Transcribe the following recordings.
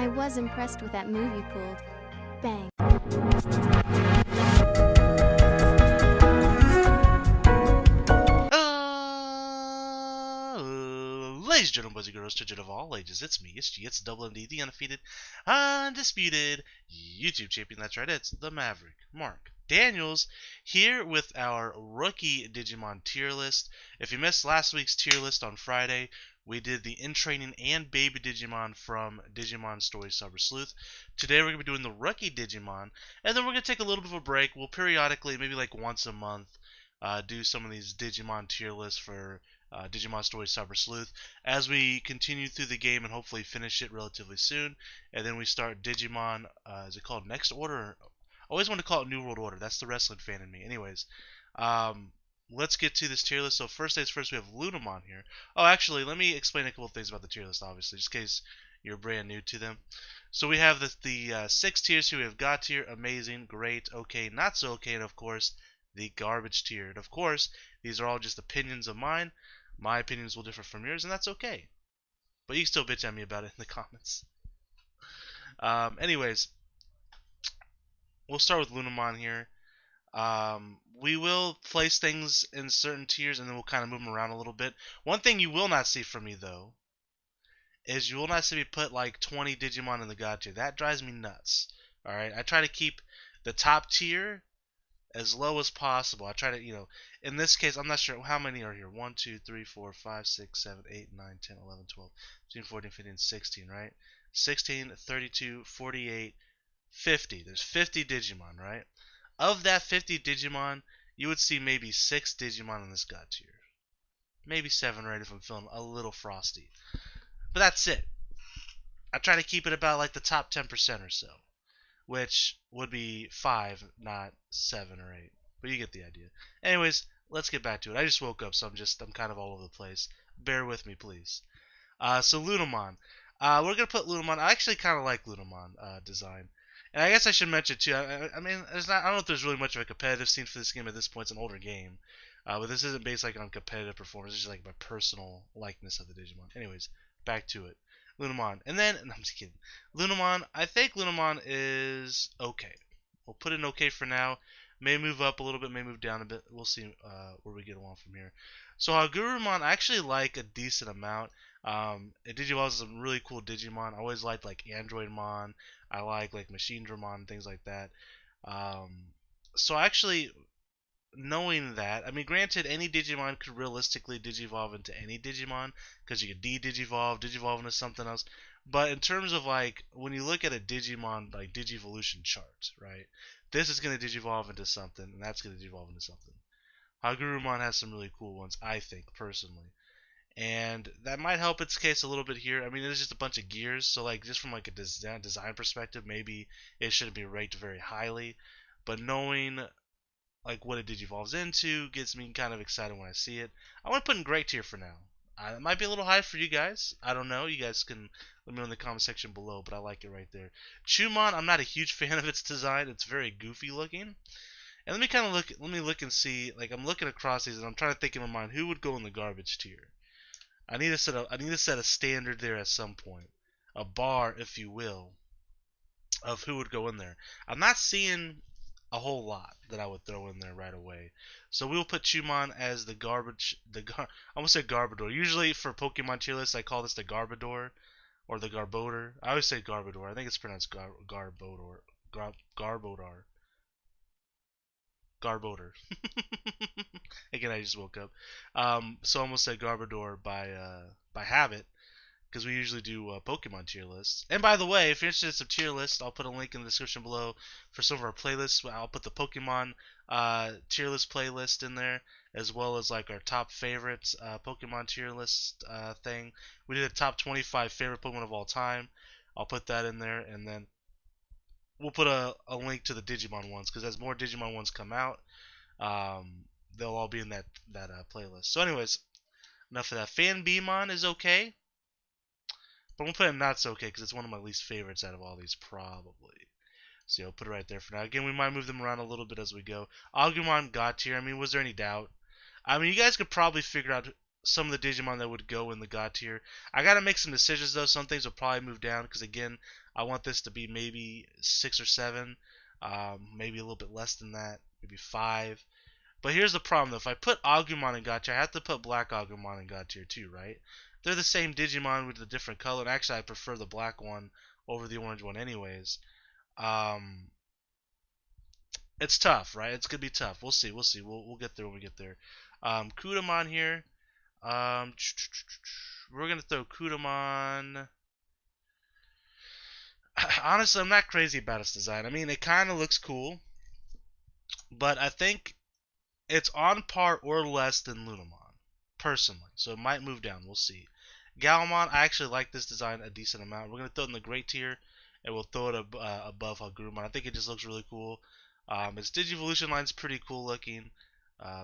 I was impressed with that move you pulled. Bang. Ladies and gentlemen, boys and girls, children of all ages, it's me, it's G, it's Double MD, the undefeated, undisputed YouTube champion. That's right, it's the Maverick, Mark Daniels, here with our rookie Digimon tier list. If you missed last week's tier list on Friday, we did the in-training and baby Digimon from Digimon Story Cyber Sleuth. Today we're going to be doing the rookie Digimon, and then we're going to take a little bit of a break. We'll periodically, maybe like once a month, do some of these Digimon tier lists for Digimon Story Cyber Sleuth as we continue through the game and hopefully finish it relatively soon. And then we start Digimon, is it called Next Order? I always want to call it New World Order. That's the wrestling fan in me. Anyways, let's get to this tier list. So first things first, we have Lunamon here. Oh, actually, let me explain a couple of things about the tier list, obviously, just in case you're brand new to them. So we have the 6 tiers here. We have God tier, amazing, great, okay, not so okay, and of course, the garbage tier. And of course, these are all just opinions of mine. My opinions will differ from yours, and that's okay. But you can still bitch at me about it in the comments. Anyways, we'll start with Lunamon here. We will place things in certain tiers, and then we'll kind of move them around a little bit. One thing you will not see from me, though, is you will not see me put like 20 Digimon in the God tier. That drives me nuts. Alright, I try to keep the top tier as low as possible. I try to, in this case, I'm not sure how many are here. 1, 2, 3, 4, 5, 6, 7, 8, 9, 10, 11, 12, 13, 14, 15, 16, right? 16, 32, 48, 50. There's 50 Digimon, right? Of that 50 Digimon, you would see maybe 6 Digimon in this God tier. Maybe 7 or 8 if I'm feeling a little frosty. But that's it. I try to keep it about like the top 10% or so, which would be 5, not 7 or 8. But you get the idea. Anyways, let's get back to it. I just woke up, so I'm kind of all over the place. Bear with me, please. So Lunamon. We're going to put Lunamon. I actually kind of like Lunamon design. And I guess I should mention, too, I mean, I don't know if there's really much of a competitive scene for this game at this point. It's an older game. But this isn't based like on competitive performance. It's just like my personal likeness of the Digimon. Anyways, back to it. Lunamon. And then, no, I'm just kidding. Lunamon, I think Lunamon is okay. We'll put it in okay for now. May move up a little bit, may move down a bit. We'll see where we get along from here. So Gabumon, I actually like a decent amount. It Digivolves is a really cool Digimon. I always liked like Androidmon. I like Machine Dramon, things like that. So actually, knowing that, I mean, granted, any Digimon could realistically Digivolve into any Digimon, because you could Digivolve, Digivolve into something else. But in terms of like, when you look at a Digimon like Digivolution chart, right? This is going to Digivolve into something, and that's going to Digivolve into something. Gabumon has some really cool ones, I think, personally. And that might help its case a little bit here. I mean, it's just a bunch of gears, so like just from like a design perspective, maybe it shouldn't be ranked very highly. But knowing like what it digivolves into gets me kind of excited when I see it. I want to put in great tier for now. It might be a little high for you guys. I don't know. You guys can let me know in the comment section below, but I like it right there. Chumon, I'm not a huge fan of its design. It's very goofy looking. And let me kind of look and see. Like, I'm looking across these, and I'm trying to think in my mind who would go in the garbage tier. I need to set a standard there at some point, a bar, if you will, of who would go in there. I'm not seeing a whole lot that I would throw in there right away. So we'll put Chumon as the garbage, I almost said Garbodor. Usually for Pokemon tier lists, I call this the Garbodor or the Garbodor. I always say Garbodor. I think it's pronounced Garbodor. Garbodor. Garbodor. Again, I just woke up. So I almost said Garbodor by habit, because we usually do Pokemon tier lists. And by the way, if you're interested in some tier lists, I'll put a link in the description below for some of our playlists. I'll put the Pokemon tier list playlist in there, as well as like our top favorites Pokemon tier list thing. We did a top 25 favorite Pokemon of all time. I'll put that in there, and then we'll put a link to the Digimon ones, because as more Digimon ones come out, they'll all be in that playlist. So anyways, enough of that. Fanbemon is okay. But I'm going to put it in not so okay because it's one of my least favorites out of all these, probably. So I'll put it right there for now. Again, we might move them around a little bit as we go. Agumon God tier. I mean, was there any doubt? I mean, you guys could probably figure out some of the Digimon that would go in the God tier. I gotta make some decisions though. Some things will probably move down because again, I want this to be maybe 6 or 7, maybe a little bit less than that, maybe 5. But here's the problem though: if I put Agumon in God tier, I have to put Black Agumon in God tier too, right? They're the same Digimon with a different color, and actually I prefer the black one over the orange one, anyways. Um, it's tough, right? It's gonna be tough. We'll see. We'll see. We'll get there when we get there. Kudaman here. Um, we're gonna throw Kudaman. Honestly, I'm not crazy about its design. I mean, it kind of looks cool, but I think it's on par or less than Lunamon, personally. So it might move down. We'll see. Gabumon, I actually like this design a decent amount. We're gonna throw it in the great tier, and we'll throw it above Gabumon. I think it just looks really cool. Its Digivolution line's pretty cool looking.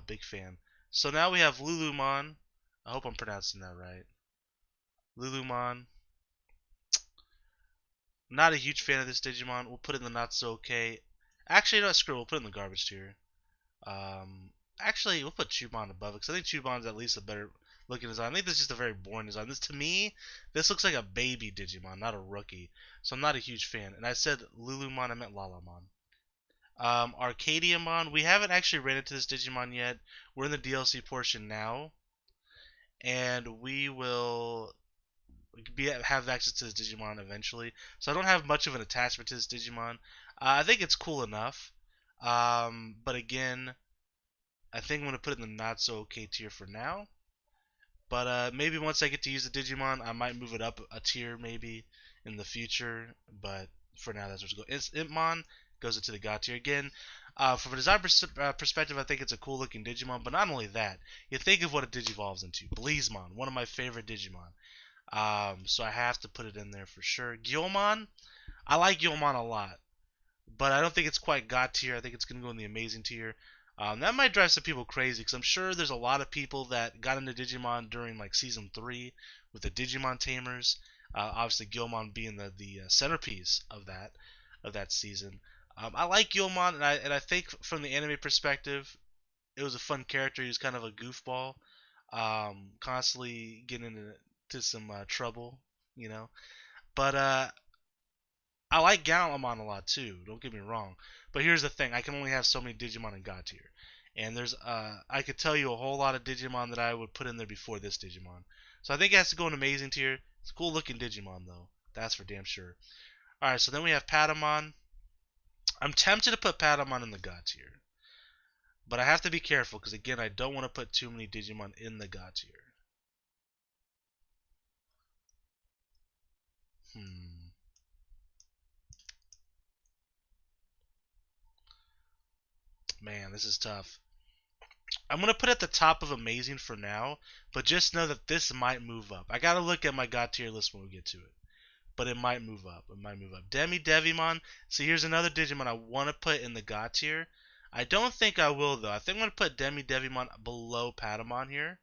Big fan. So now we have Lulumon. I hope I'm pronouncing that right. Lulumon. Not a huge fan of this Digimon. We'll put it in the not so okay. Actually, no, screw it. We'll put it in the garbage tier. Actually, we'll put Chubon above it because I think Chubon's at least a better looking design. I think this is just a very boring design. This, to me, this looks like a baby Digimon, not a rookie. So I'm not a huge fan. And I said Lulumon, I meant Lalamon. Arcadiamon. We haven't actually ran into this Digimon yet. We're in the DLC portion now, and we will have access to this Digimon eventually. So I don't have much of an attachment to this Digimon. I think it's cool enough, but again, I think I'm gonna put it in the not so okay tier for now. But maybe once I get to use the Digimon, I might move it up a tier maybe in the future. But for now, that's what's going. It's Impmon goes into the God tier again. From a design perspective, I think it's a cool looking Digimon. But not only that, you think of what it digivolves into. Blackmon, one of my favorite Digimon. So I have to put it in there for sure. Gabumon, I like Gabumon a lot, but I don't think it's quite God tier. I think it's gonna go in the amazing tier. That might drive some people crazy because I'm sure there's a lot of people that got into Digimon during like season 3 with the Digimon Tamers. Obviously, Gabumon being the centerpiece of that season. I like Gabumon, and I think from the anime perspective, it was a fun character. He was kind of a goofball, constantly getting into some trouble, you know. But I like Gallimon a lot too. Don't get me wrong. But here's the thing: I can only have so many Digimon in God tier, and there's I could tell you a whole lot of Digimon that I would put in there before this Digimon. So I think it has to go in amazing tier. It's a cool looking Digimon though. That's for damn sure. All right, so then we have Betamon. I'm tempted to put Betamon in the God tier, but I have to be careful because again, I don't want to put too many Digimon in the God tier. Man, this is tough. I'm going to put it at the top of Amazing for now, but just know that this might move up. I got to look at my God tier list when we get to it. But it might move up. It might move up. Demi Devon. See, here's another Digimon I want to put in the God tier. I don't think I will, though. I think I'm going to put Demi Devon below Betamon here.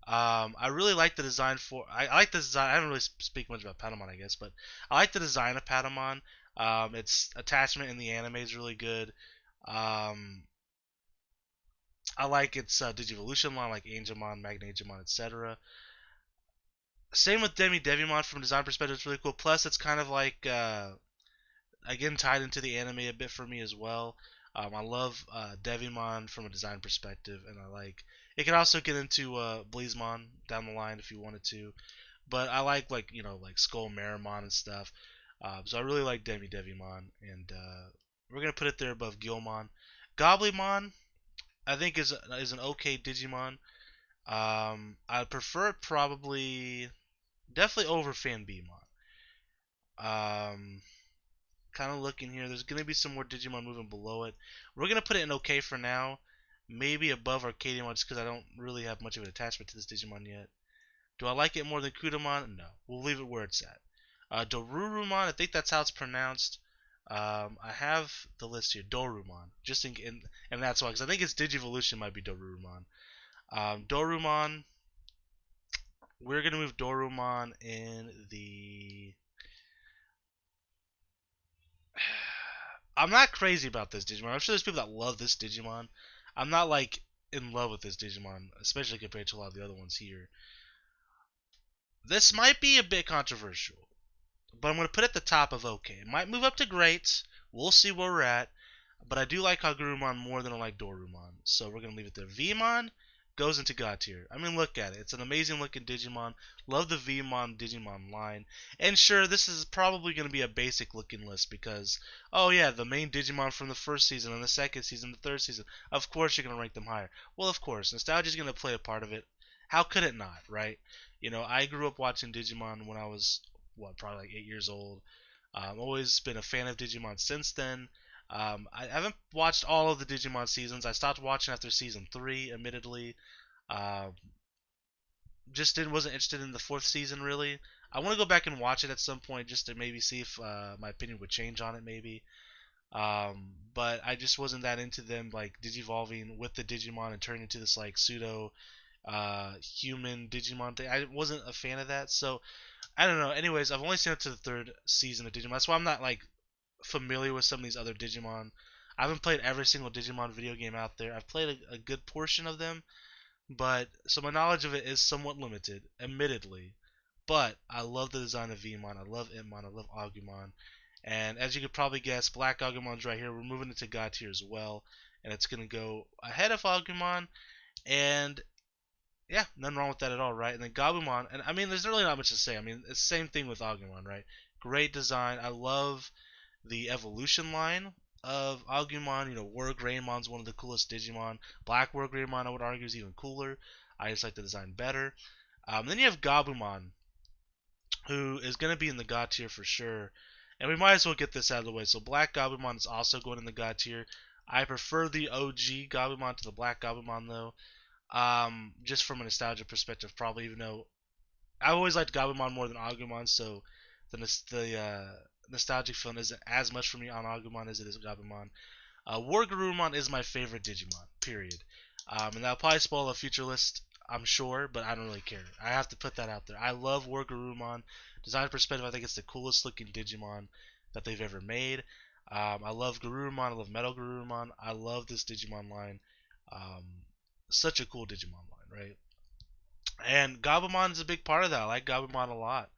I really like the design for... I like the design. I haven't really speak much about Betamon, I guess, but I like the design of Betamon. Its attachment in the anime is really good. I like its Digivolution line, like Angelmon, Magnagemon, etc. Same with Demi Devon from a design perspective, it's really cool. Plus, it's kind of like, again, tied into the anime a bit for me as well. I love Devimon from a design perspective, and I like... It can also get into Blackmon down the line if you wanted to. But I like, like Skull Marimon and stuff. So I really like Demi Devon, and we're going to put it there above Gilmon. Goblimon, I think is an okay Digimon. I prefer it probably definitely over Fanbemon. Kind of looking here. There's gonna be some more Digimon moving below it. We're gonna put it in okay for now. Maybe above Arcadiamon just because I don't really have much of an attachment to this Digimon yet. Do I like it more than Kudaman? No. We'll leave it where it's at. Dorumon, I think that's how it's pronounced. I have the list here. Dorumon. And that's why, because I think its Digivolution might be Dorumon. Dorumon. We're going to move Dorumon in the... I'm not crazy about this Digimon. I'm sure there's people that love this Digimon. I'm not like in love with this Digimon, especially compared to a lot of the other ones here. This might be a bit controversial, but I'm going to put it at the top of okay. It might move up to great. We'll see where we're at. But I do like Gabumon more than I like Dorumon. So we're going to leave it there. Vmon goes into God tier. I mean, look at it. It's an amazing looking Digimon. Love the Vmon Digimon line. And sure, this is probably going to be a basic looking list because, oh yeah, the main Digimon from the first season and the second season, the third season. Of course you're going to rank them higher. Well, of course. Nostalgia is going to play a part of it. How could it not, right? You know, I grew up watching Digimon when I was, what, probably like 8 years old. I've always been a fan of Digimon since then. I haven't watched all of the Digimon seasons. I stopped watching after season 3, admittedly. Um, just wasn't interested in the fourth season, really. I want to go back and watch it at some point just to maybe see if my opinion would change on it, maybe. But I just wasn't that into them, like, digivolving with the Digimon and turning into this, like, pseudo human Digimon thing. I wasn't a fan of that, so I don't know. Anyways, I've only seen up to the third season of Digimon. That's why I'm not like familiar with some of these other Digimon. I haven't played every single Digimon video game out there. I've played a good portion of them, but so my knowledge of it is somewhat limited, admittedly. But I love the design of Vmon. I love Itmon. I love Agumon. And as you could probably guess, Black Agumon's right here. We're moving into God tier as well, and it's gonna go ahead of Agumon. And yeah, nothing wrong with that at all, right? And then Gabumon, and I mean, there's really not much to say. I mean, it's the same thing with Agumon, right? Great design. I love the evolution line of Agumon. You know, War Greymon's one of the coolest Digimon. Black War Greymon, I would argue, is even cooler. I just like the design better. Then you have Gabumon, who is going to be in the God tier for sure. And we might as well get this out of the way. So Black Gabumon is also going in the God tier. I prefer the OG Gabumon to the Black Gabumon, though. Just from a nostalgia perspective, probably, even though I always liked Gabumon more than Agumon, so the nostalgic feeling isn't as much for me on Agumon as it is Gabumon. War Garurumon is my favorite Digimon, period. And that'll probably spoil a future list, I'm sure, but I don't really care. I have to put that out there. I love War Garurumon. Design perspective, I think it's the coolest looking Digimon that they've ever made. I love Garurumon. I love Metal Garurumon. I love this Digimon line. Um, Such a cool Digimon line, right? And Gabumon is a big part of that. I like Gabumon a lot.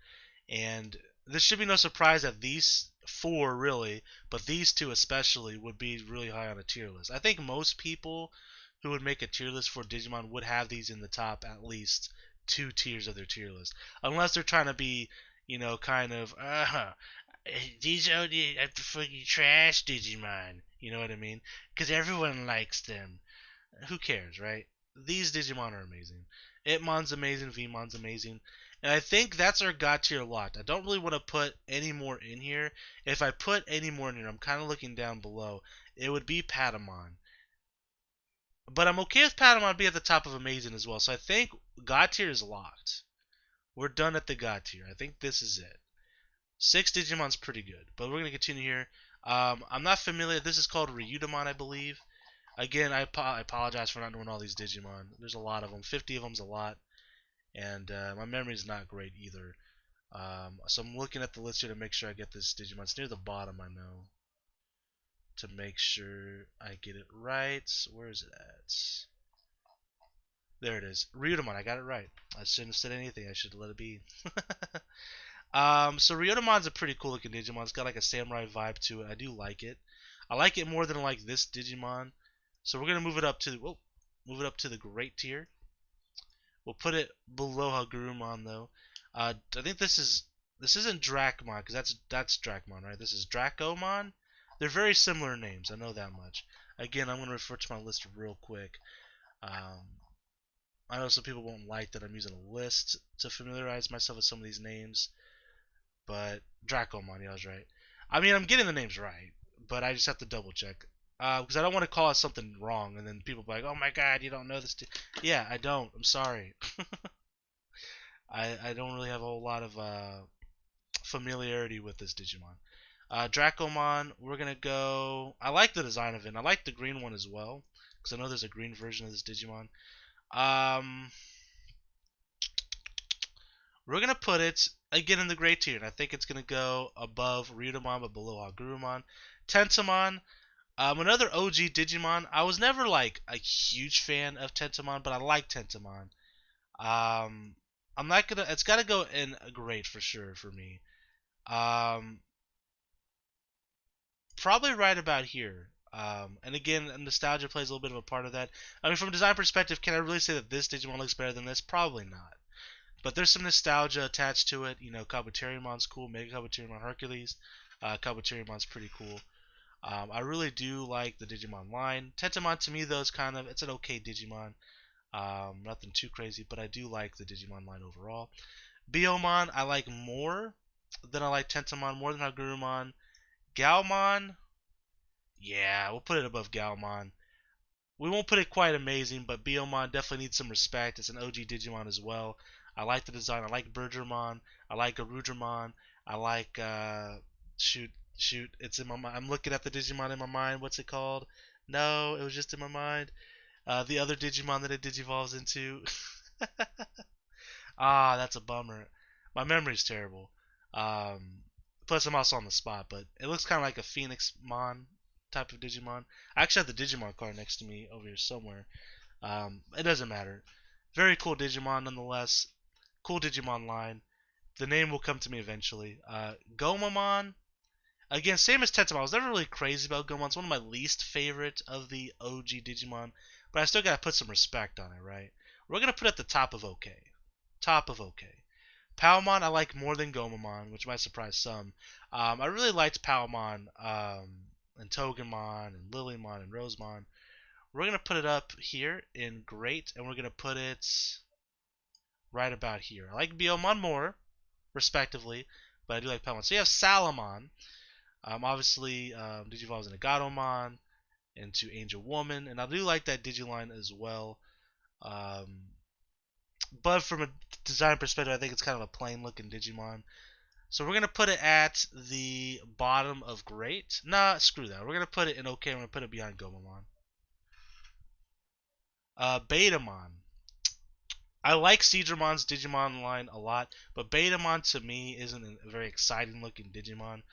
And this should be no surprise that these four, really, but these two especially, would be really high on a tier list. I think most people who would make a tier list for Digimon would have these in the top at least 2 tiers of their tier list. Unless they're trying to be, you know, kind of, these are the fucking trash Digimon. You know what I mean? Because everyone likes them. Who cares, right? These Digimon are amazing. Itmon's amazing, Vmon's amazing. And I think that's our God tier locked. I don't really want to put any more in here. If I put any more in here, I'm kind of looking down below. It would be Patamon. But I'm okay with Patamon being at the top of amazing as well. So I think God tier is locked. We're done at the God tier. I think this is it. 6 Digimon's pretty good. But we're going to continue here. I'm not familiar. This is called Ryudamon, I believe. Again, I apologize for not knowing all these Digimon. There's a lot of them. 50 of them's a lot. And my memory's not great either. So I'm looking at the list here to make sure I get this Digimon. It's near the bottom, I know. To make sure I get it right. Where is it at? There it is. Ryudamon, I got it right. I shouldn't have said anything. I should have let it be. So Ryudamon's a pretty cool looking Digimon. It's got like a samurai vibe to it. I do like it. I like it more than like this Digimon. So we're gonna move it up to the great tier. We'll put it below Gabumon though. I think this isn't Dracomon because that's Dracomon, right? This is Dracomon. They're very similar names. I know that much. Again, I'm gonna refer to my list real quick. I know some people won't like that I'm using a list to familiarize myself with some of these names, but Dracomon, yeah, I was right. I mean, I'm getting the names right, but I just have to double check. Because I don't want to call it something wrong, and then people be like, "Oh my God, you don't know this." Yeah, I don't. I'm sorry. I don't really have a whole lot of familiarity with this Digimon. Dracomon, we're gonna go. I like the design of it. And I like the green one as well, because I know there's a green version of this Digimon. We're gonna put it again in the gray tier, and I think it's gonna go above Ryudamon but below Gabumon. Tentomon. Another OG Digimon. I was never like a huge fan of Tentomon, but I like Tentomon. Um, I'm not gonna. It's gotta go in great for sure for me. Um, Probably right about here. And again, nostalgia plays a little bit of a part of that. I mean, from a design perspective, can I really say that this Digimon looks better than this? Probably not. But there's some nostalgia attached to it. You know, Kabuterimon's cool. Mega Kabuterimon Hercules. Kabuterimon's pretty cool. I really do like the Digimon line. Tentomon to me though is kind of it's an okay Digimon. Nothing too crazy, but I do like the Digimon line overall. Beomon I like more than I like Tentomon, more than Hagurumon. Galmon, yeah, we'll put it above Galmon. We won't put it quite amazing, but Beomon definitely needs some respect. It's an OG Digimon as well. I like the design. I like Bergermon. I like Garudramon. I like shoot. It's in my mind. I'm looking at the Digimon in my mind. What's it called? No, it was just in my mind. The other Digimon that it digivolves into. Ah, that's a bummer. My memory's terrible. Um, Plus, I'm also on the spot, but it looks kind of like a Phoenix Mon type of Digimon. I actually have the Digimon card next to me over here somewhere. It doesn't matter. Very cool Digimon nonetheless. Cool Digimon line. The name will come to me eventually. Gomamon. Again, same as Tetamon. I was never really crazy about Gomamon. It's one of my least favorite of the OG Digimon. But I still gotta put some respect on it, right? We're gonna put it at the top of okay. Top of okay. Palmon I like more than Gomamon, which might surprise some. I really liked Palmon and Togemon and Lilymon and Rosemon. We're going to put it up here in great, and we're going to put it right about here. I like Biomon more, respectively, but I do like Palmon. So you have Salamon. Obviously, Digivolves into Gatomon, into Angel Woman, and I do like that Digiline as well. But from a design perspective, I think it's kind of a plain looking Digimon. So we're going to put it at the bottom of great. Nah, screw that. We're going to put it in okay. We're going to put it behind Gomamon. Betamon. I like Seedramon's Digimon line a lot, but Betamon to me isn't a very exciting looking Digimon.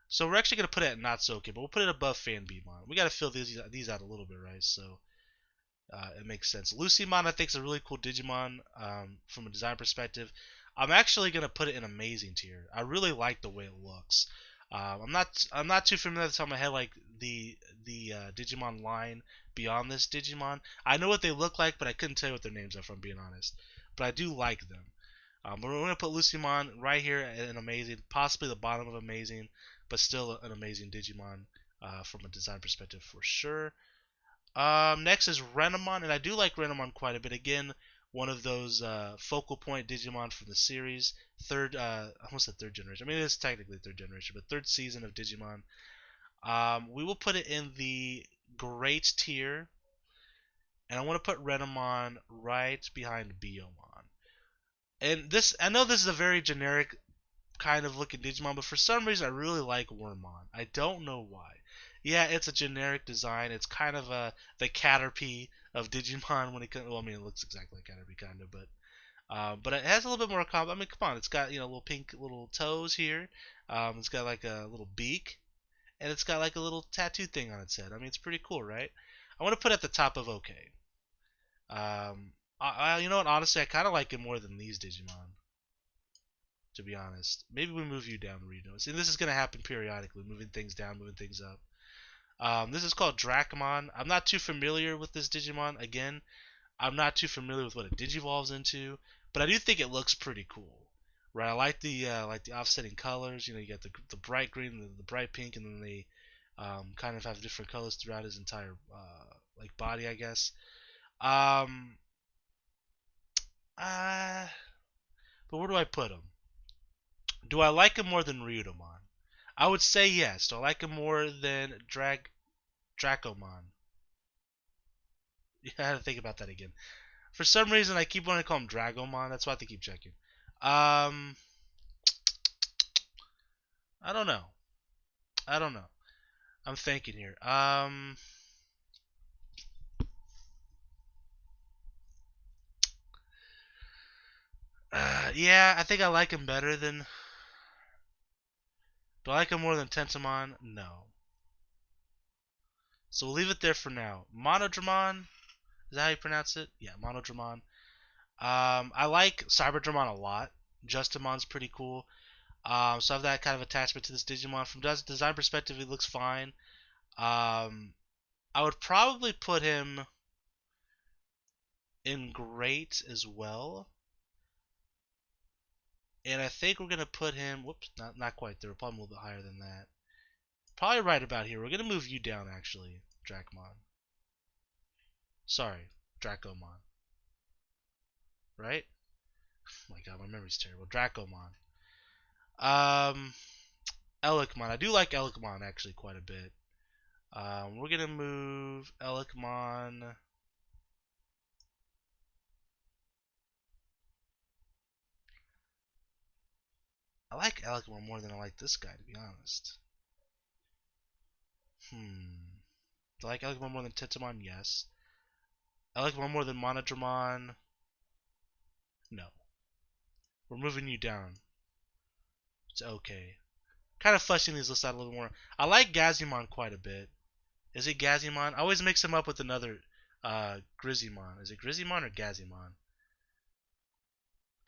So we're actually going to put it at not so okay, but we'll put it above Fanbeamon. We got to fill these out a little bit, right? So it makes sense. Lucymon I think is a really cool Digimon from a design perspective. I'm actually gonna put it in amazing tier. I really like the way it looks. I'm not too familiar at the top of my head like the Digimon line beyond this Digimon. I know what they look like, but I couldn't tell you what their names are if I'm being honest. But I do like them. But we're gonna put Lucymon right here in amazing, possibly the bottom of amazing, but still an amazing Digimon from a design perspective for sure. Next is Renamon, and I do like Renamon quite a bit. Again, one of those focal point Digimon from the series. I almost said third generation. I mean, it is technically third generation, but third season of Digimon. We will put it in the great tier, and I want to put Renamon right behind Biomon. And this, I know this is a very generic kind of looking Digimon, but for some reason I really like Wormmon. I don't know why. Yeah, it's a generic design. It's kind of the Caterpie of Digimon when it comes. Well, I mean, it looks exactly like Caterpie, kind of, but it has a little bit more. I mean, come on, it's got little pink little toes here. It's got like a little beak, and it's got like a little tattoo thing on its head. I mean, it's pretty cool, right? I want to put it at the top of okay. You know what? Honestly, I kind of like it more than these Digimon, to be honest. Maybe we move you down, Reno. See, this is going to happen periodically, moving things down, moving things up. This is called Dracomon. I'm not too familiar with this Digimon. Again, I'm not too familiar with what it digivolves into, but I do think it looks pretty cool. Right? I like the offsetting colors. You know, you got the bright green, the bright pink, and then they kind of have different colors throughout his entire like body, I guess. Um, uh, but where do I put him? Do I like him more than Ryudamon? I would say yes. Do I like him more than Dracomon? Yeah, I had to think about that again. For some reason, I keep wanting to call him Dragomon. That's why I have to keep checking. Um, I don't know. I don't know. I'm thinking here. Yeah, I think I like him better than. Do I like him more than Tentomon? No. So we'll leave it there for now. Monodramon, is that how you pronounce it? Yeah, Monodramon. I like Cyberdramon a lot. Justamon's pretty cool. So I have that kind of attachment to this Digimon. From design perspective, he looks fine. I would probably put him in great as well. And I think we're going to put him, whoops, not quite there. Probably a little bit higher than that. Probably right about here. We're going to move you down, actually, Dracomon. Sorry, Dracomon. Right? Oh my god, my memory's terrible. Dracomon. Um, Elokmon. I do like Elokmon, actually, quite a bit. We're going to move Elokmon. I like Elokmon more than I like this guy, to be honest. Do I like Elokmon more than Tetamon? Yes. Elokmon more than Monodramon? No. We're moving you down. It's okay. Kind of fleshing these lists out a little more. I like Gazumon quite a bit. Is it Gazumon? I always mix him up with another Grizzymon. Is it Grizzymon or Gazumon?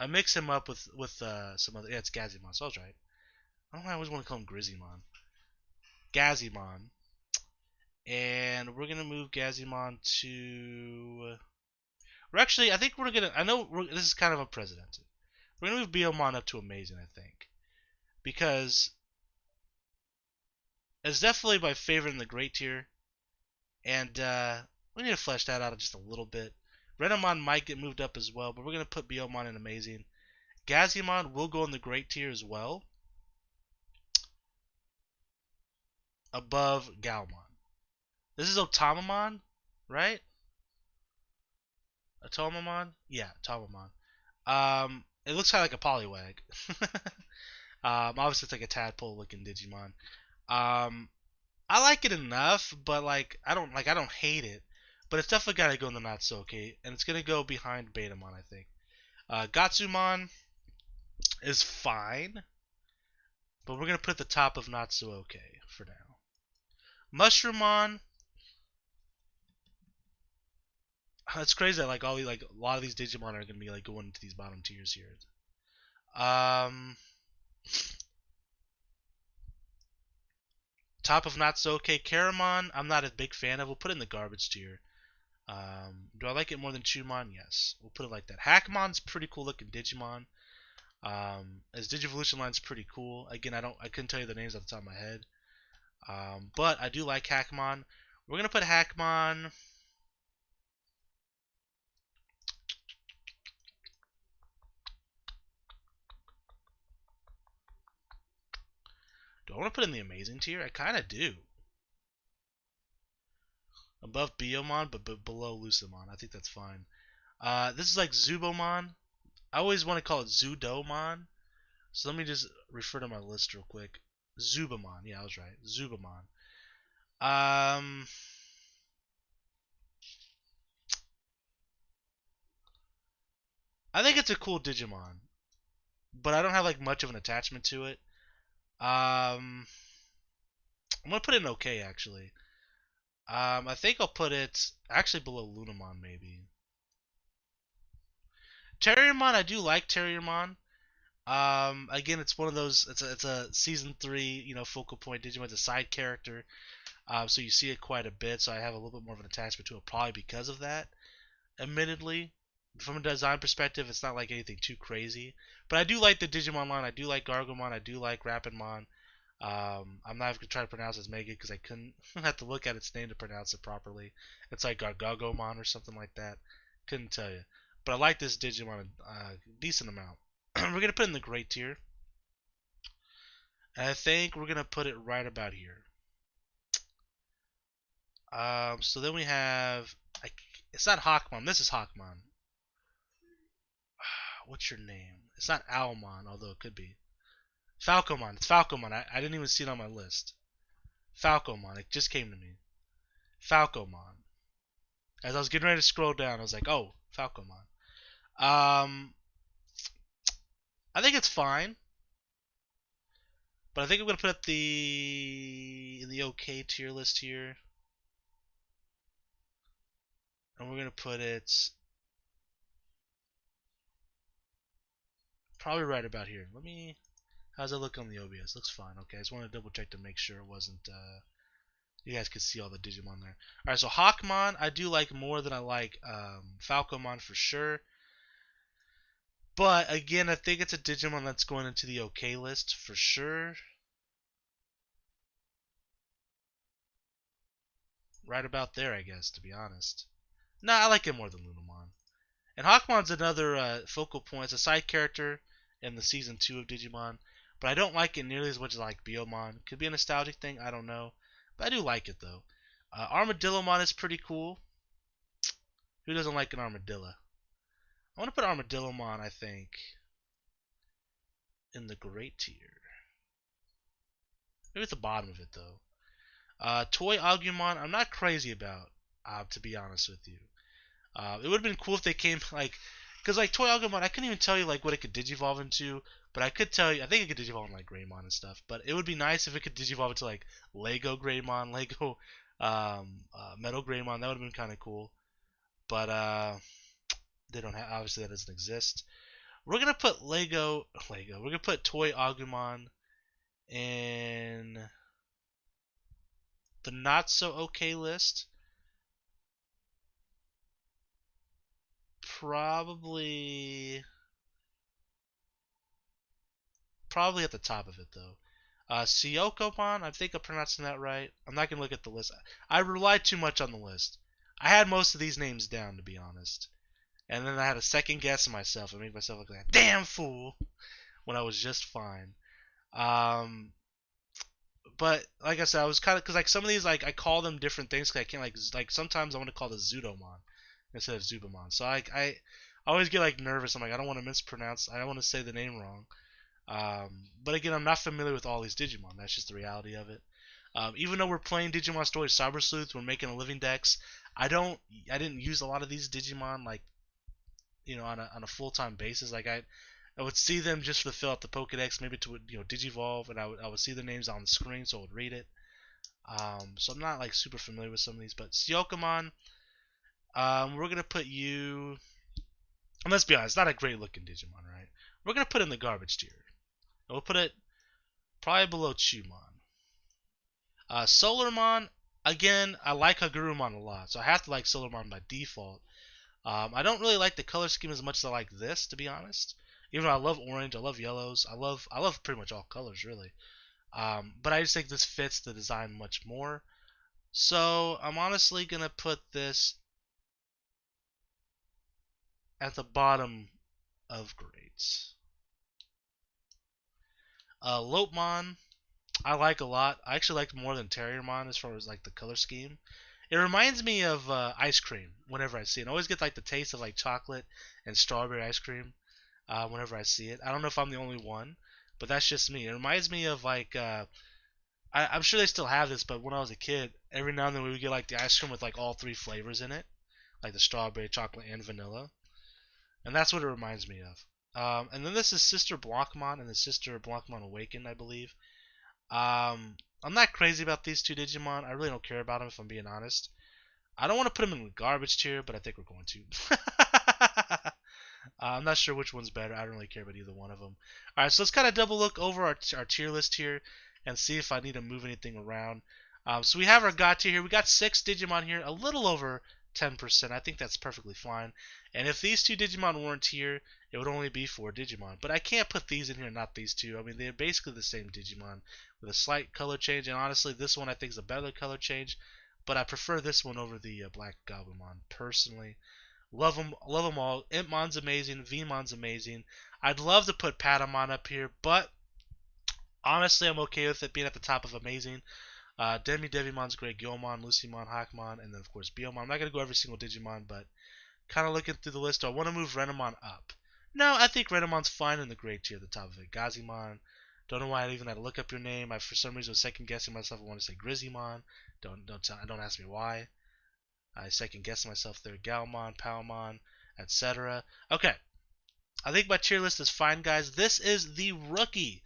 I mix him up with some other. Yeah, it's Gazumon. So I was right. I don't know why I always want to call him Grizzymon. Gazumon. And we're gonna move Gazumon to. We're actually. I think we're gonna. I know this is kind of unprecedented. We're gonna move Betamon up to amazing. I think because it's definitely my favorite in the great tier, and we need to flesh that out just a little bit. Renamon might get moved up as well, but we're gonna put Betamon in amazing. Gazumon will go in the great tier as well, above Galmon. This is Otomon, right? Otomon? Yeah, Otomon. It looks kind of like a Poliwag. Obviously it's like a tadpole looking Digimon. I like it enough, but I don't hate it. But it's definitely gotta go in the not so okay, and it's gonna go behind Betamon, I think. Gatsumon is fine, but we're gonna put at the top of not so okay for now. Mushroomon, it's crazy that a lot of these Digimon are gonna be going into these bottom tiers here. Top of not so okay. Caramon, I'm not a big fan of. We'll put it in the garbage tier. Do I like it more than Chumon? Yes. We'll put it like that. Hackmon's pretty cool looking Digimon. His Digivolution line's pretty cool. Again, I couldn't tell you the names off the top of my head. But I do like Hackmon. We're gonna put Hackmon. Do I want to put in the amazing tier? I kind of do. Above Beomon, but below Lucimon. I think that's fine. This is like Zubamon. I always want to call it Zudomon. So let me just refer to my list real quick. Zubamon. Yeah, I was right. Zubamon. I think it's a cool Digimon, but I don't have much of an attachment to it. I'm gonna put it in okay actually. I think I'll put it actually below Lunamon maybe. Terriermon, I do like Terriermon. Again, it's one of those. It's a season 3, focal point Digimon. It's a side character, so you see it quite a bit. So I have a little bit more of an attachment to it, probably because of that. Admittedly, from a design perspective, it's not like anything too crazy. But I do like the Digimon line. I do like Gargomon. I do like Rapidmon. I'm not even gonna try to pronounce his Mega because I couldn't have to look at its name to pronounce it properly. It's like Gargogomon or something like that. Couldn't tell you. But I like this Digimon a decent amount. We're gonna put it in the great tier. And I think we're gonna put it right about here. So then we have, it's not Hawkmon. This is Hawkmon. What's your name? It's not Owlmon, although it could be. Falcomon. It's Falcomon. I didn't even see it on my list. Falcomon. It just came to me. Falcomon. As I was getting ready to scroll down, I was like, oh, Falcomon. I think it's fine. But I think I'm going to put it in the okay tier list here. And we're going to put it probably right about here. How's it look on the OBS? Looks fine. Okay, I just want to double check to make sure it wasn't, you guys could see all the Digimon there. Alright, so Hawkmon, I do like more than I like Falcomon for sure. But, again, I think it's a Digimon that's going into the okay list for sure. Right about there, I guess, to be honest. Nah, I like it more than Lunamon. And Hawkmon's another focal point. It's a side character in the season 2 of Digimon, but I don't like it nearly as much as I like Betamon. Could be a nostalgic thing, I don't know, but I do like it though. Armadillomon is pretty cool. Who doesn't like an armadillo? I want to put Armadillomon, I think, in the great tier. Maybe at the bottom of it though. Toy Agumon, I'm not crazy about, to be honest with you. It would have been cool if they came like, because like Toy Agumon, I couldn't even tell you like what it could digivolve into, but I could tell you, I think it could digivolve into like Greymon and stuff. But it would be nice if it could digivolve into like Lego Greymon, Lego Metal Greymon. That would have been kind of cool. But they don't have. Obviously, that doesn't exist. We're gonna put Lego. We're gonna put Toy Agumon in the not so okay list. Probably at the top of it though. Siyokomon, I think I'm pronouncing that right. I'm not gonna look at the list. I relied too much on the list. I had most of these names down, to be honest, and then I had a second guess myself and made myself look like a damn fool when I was just fine. But like I said, I was kind of because like some of these like I call them different things because I can't like sometimes I want to call this Zudomon instead of Zubamon. So I always get like nervous. I'm like I don't want to mispronounce. I don't want to say the name wrong. But again, I'm not familiar with all these Digimon. That's just the reality of it. Even though we're playing Digimon Story Cyber Sleuth, we're making a living dex. I didn't use a lot of these Digimon like on a full time basis. Like I would see them just for the fill out the Pokedex, maybe to Digivolve, and I would see the names on the screen, so I would read it. So I'm not like super familiar with some of these, but Syokomon, we're gonna put you. And let's be honest, not a great looking Digimon, right? We're gonna put it in the garbage tier. And we'll put it probably below Chumon. Solarmon, again, I like Hagurumon a lot, so I have to like Solarmon by default. I don't really like the color scheme as much as I like this, to be honest. Even though I love orange, I love yellows, I love pretty much all colors really. But I just think this fits the design much more. So I'm honestly gonna put this at the bottom of grades. Elokmon, I like a lot. I actually like more than Terriermon as far as like the color scheme. It reminds me of ice cream whenever I see it. I always get like the taste of like chocolate and strawberry ice cream whenever I see it. I don't know if I'm the only one, but that's just me. It reminds me of like I'm sure they still have this, but when I was a kid, every now and then we would get like the ice cream with like all three flavors in it, like the strawberry, chocolate, and vanilla, and that's what it reminds me of. And then this is Sister Blackmon and the Sister Blackmon Awakened, I believe. I'm not crazy about these two Digimon. I really don't care about them if I'm being honest. I don't want to put them in the garbage tier, but I think we're going to. I'm not sure which one's better. I don't really care about either one of them. Alright, so let's kind of double look over our tier list here and see if I need to move anything around. So we have our God tier here. We got 6 Digimon here, a little over 10%. I think that's perfectly fine. And if these two Digimon weren't here, it would only be 4 Digimon. But I can't put these in here, not these two. I mean, they're basically the same Digimon with a slight color change. And honestly, this one I think is a better color change. But I prefer this one over the Black Gabumon personally. Love them all. Impmon's amazing. Vmon's amazing. I'd love to put Patamon up here, but honestly, I'm okay with it being at the top of amazing. Demi Devimon's great. Gomon, Lucymon, Hawkmon, and then of course Betamon. I'm not gonna go every single Digimon, but kind of looking through the list, do I want to move Renamon up? No, I think Renamon's fine in the great tier at the top of it. Gazimon. Don't know why I even had to look up your name. I for some reason was second guessing myself. I want to say Grizzymon. Don't ask me why. I second guessed myself there. Galmon, Palmon, etc. Okay, I think my tier list is fine, guys. This is the rookie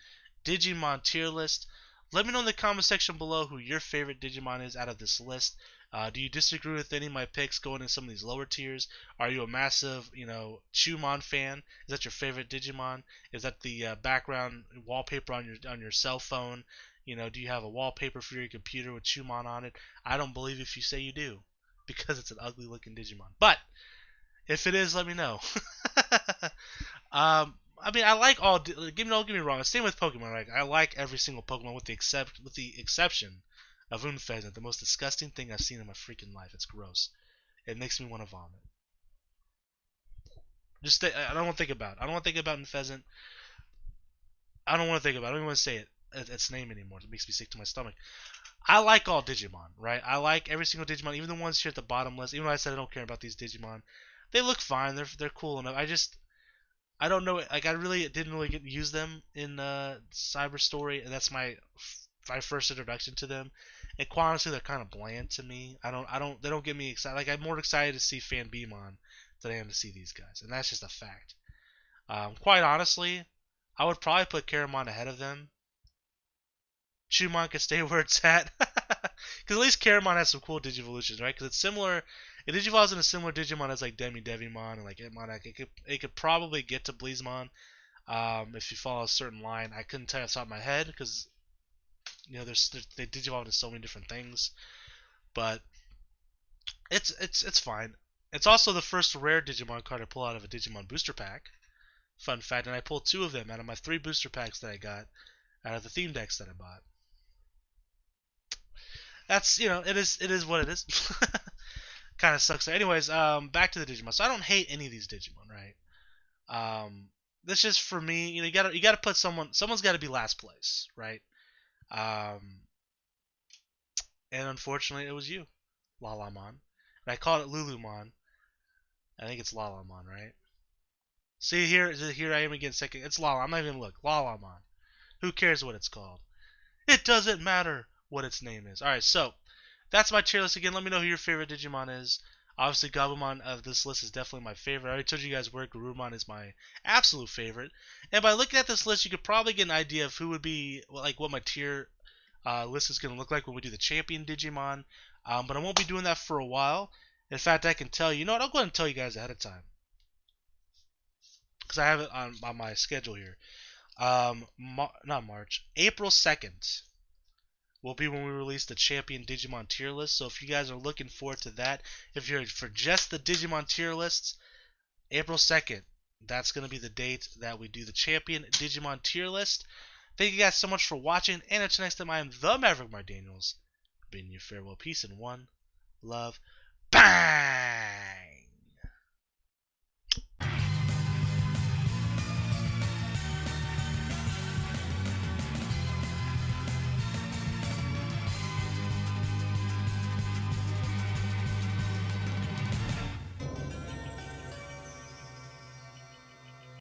Digimon tier list. Let me know in the comment section below who your favorite Digimon is out of this list. Do you disagree with any of my picks going in some of these lower tiers? Are you a massive, Chumon fan? Is that your favorite Digimon? Is that the background wallpaper on your cell phone? Do you have a wallpaper for your computer with Chumon on it? I don't believe if you say you do, because it's an ugly looking Digimon. But if it is, let me know. I mean, I like all. Don't get me wrong. Same with Pokemon. Right? I like every single Pokemon with the exception of Unfezant, the most disgusting thing I've seen in my freaking life. It's gross. It makes me want to vomit. I don't want to think about it. I don't want to think about Unfezant. I don't want to think about it. I don't even want to say its name anymore. It makes me sick to my stomach. I like all Digimon, right? I like every single Digimon, even the ones here at the bottom list. Even though I said I don't care about these Digimon, they look fine. They're cool enough. I don't know. Like I really didn't really use them in Cyber Story, and that's my first introduction to them. And quite honestly, they're kind of bland to me. They don't get me excited. Like I'm more excited to see Fanbemon than I am to see these guys, and that's just a fact. Quite honestly, I would probably put Caramon ahead of them. Chumon can stay where it's at, because at least Caramon has some cool Digivolutions, right? Because it's similar. It digivolves in a similar Digimon as like Demi Devon and like Itmon. It could probably get to Bleezmon if you follow a certain line. I couldn't tell you off the top of my head because they digivolve into so many different things, but it's fine. It's also the first rare Digimon card I pull out of a Digimon booster pack. Fun fact, and I pulled 2 of them out of my 3 booster packs that I got out of the theme decks that I bought. That's it is what it is. Kind of sucks. Anyways, back to the Digimon. So I don't hate any of these Digimon, right? This just for me, you gotta put someone's got to be last place, right? And unfortunately, it was you, Lulumon. And I called it Lulumon. I think it's Lulumon, right? See here I am again. Second, it's Lala. I'm not even gonna look. Lulumon. Who cares what it's called? It doesn't matter what its name is. All right, so that's my tier list again. Let me know who your favorite Digimon is. Obviously, Gabumon of this list is definitely my favorite. I already told you guys where Garurumon is my absolute favorite. And by looking at this list, you could probably get an idea of who would be, like, what my tier list is going to look like when we do the Champion Digimon. But I won't be doing that for a while. In fact, I can tell you, you know what? I'll go ahead and tell you guys ahead of time. Because I have it on my schedule here. Not March. April 2nd. Will be when we release the Champion Digimon tier list. So if you guys are looking forward to that, if you're for just the Digimon tier lists, April 2nd, that's going to be the date that we do the Champion Digimon tier list. Thank you guys so much for watching, and until next time, I am the Maverick Daniels, bidding you farewell, peace, and one love. Bang!